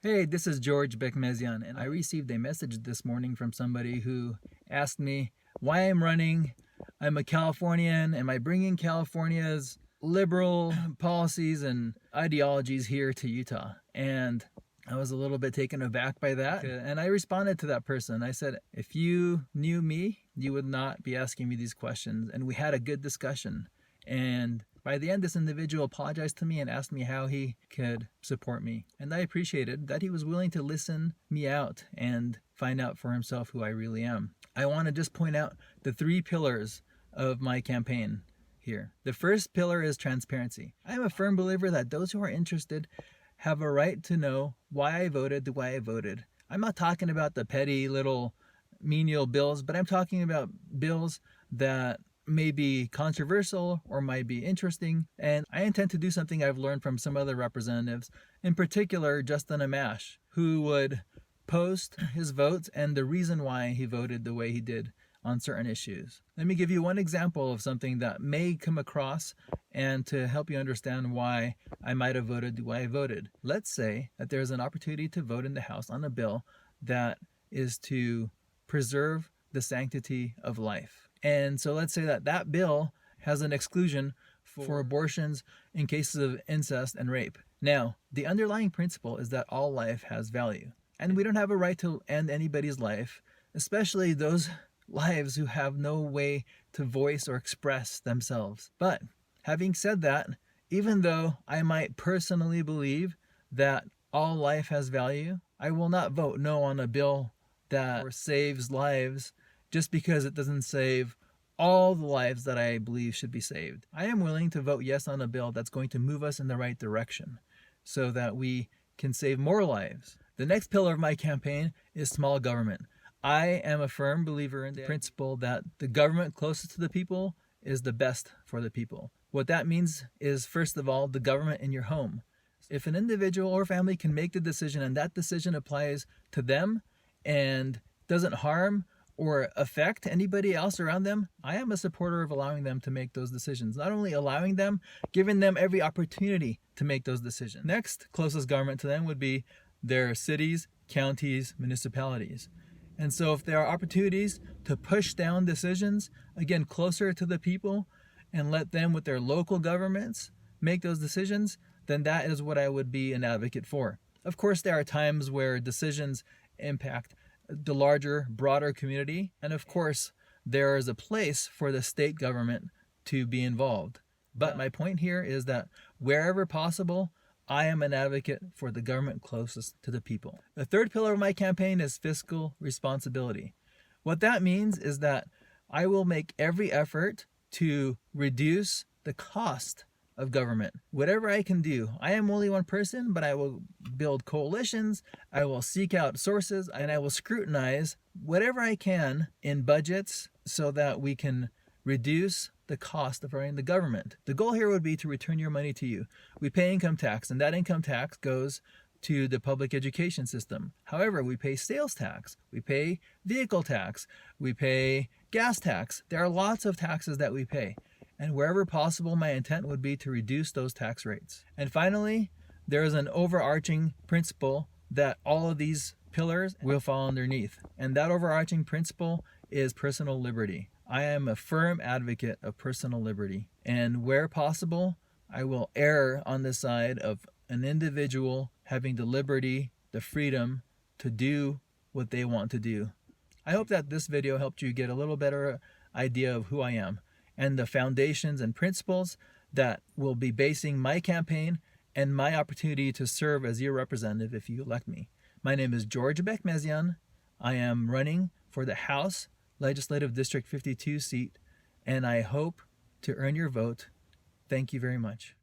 Hey, this is George Bekmezian, and I received a message this morning from somebody who asked me why I'm running. I'm a Californian. Am I bringing California's liberal policies and ideologies here to Utah? And I was a little bit taken aback by that. And I responded to that person. I said, if you knew me, you would not be asking me these questions. And we had a good discussion. And by the end, this individual apologized to me and asked me how he could support me. And I appreciated that he was willing to listen me out and find out for himself who I really am. I want to just point out the 3 pillars of my campaign here. The first pillar is transparency. I am a firm believer that those who are interested have a right to know why I voted the way I voted. I'm not talking about the petty little menial bills, but I'm talking about bills that may be controversial or might be interesting, and I intend to do something I've learned from some other representatives, in particular Justin Amash, who would post his votes and the reason why he voted the way he did on certain issues. Let me give you one example of something that may come across and to help you understand why I might have voted the way I voted. Let's say that there's an opportunity to vote in the House on a bill that is to preserve the sanctity of life. And so let's say that that bill has an exclusion for abortions in cases of incest and rape. Now, the underlying principle is that all life has value. And we don't have a right to end anybody's life, especially those lives who have no way to voice or express themselves. But having said that, even though I might personally believe that all life has value, I will not vote no on a bill that saves lives just because it doesn't save all the lives that I believe should be saved. I am willing to vote yes on a bill that's going to move us in the right direction so that we can save more lives. The next pillar of my campaign is small government. I am a firm believer in the principle that the government closest to the people is the best for the people. What that means is, first of all, the government in your home. If an individual or family can make the decision and that decision applies to them and doesn't harm or affect anybody else around them, I am a supporter of allowing them to make those decisions. Not only allowing them, giving them every opportunity to make those decisions. Next, closest government to them would be their cities, counties, municipalities. And so if there are opportunities to push down decisions, again, closer to the people, and let them with their local governments make those decisions, then that is what I would be an advocate for. Of course, there are times where decisions impact the larger, broader community. And of course, there is a place for the state government to be involved. But my point here is that wherever possible, I am an advocate for the government closest to the people. The third pillar of my campaign is fiscal responsibility. What that means is that I will make every effort to reduce the cost of government. Whatever I can do. I am only one person, but I will build coalitions, I will seek out sources, and I will scrutinize whatever I can in budgets so that we can reduce the cost of running the government. The goal here would be to return your money to you. We pay income tax, and that income tax goes to the public education system. However, we pay sales tax, we pay vehicle tax, we pay gas tax. There are lots of taxes that we pay. And wherever possible, my intent would be to reduce those tax rates. And finally, there is an overarching principle that all of these pillars will fall underneath. And that overarching principle is personal liberty. I am a firm advocate of personal liberty. And where possible, I will err on the side of an individual having the liberty, the freedom to do what they want to do. I hope that this video helped you get a little better idea of who I am and the foundations and principles that will be basing my campaign and my opportunity to serve as your representative if you elect me. My name is George Bekmezian. I am running for the House Legislative District 52 seat, and I hope to earn your vote. Thank you very much.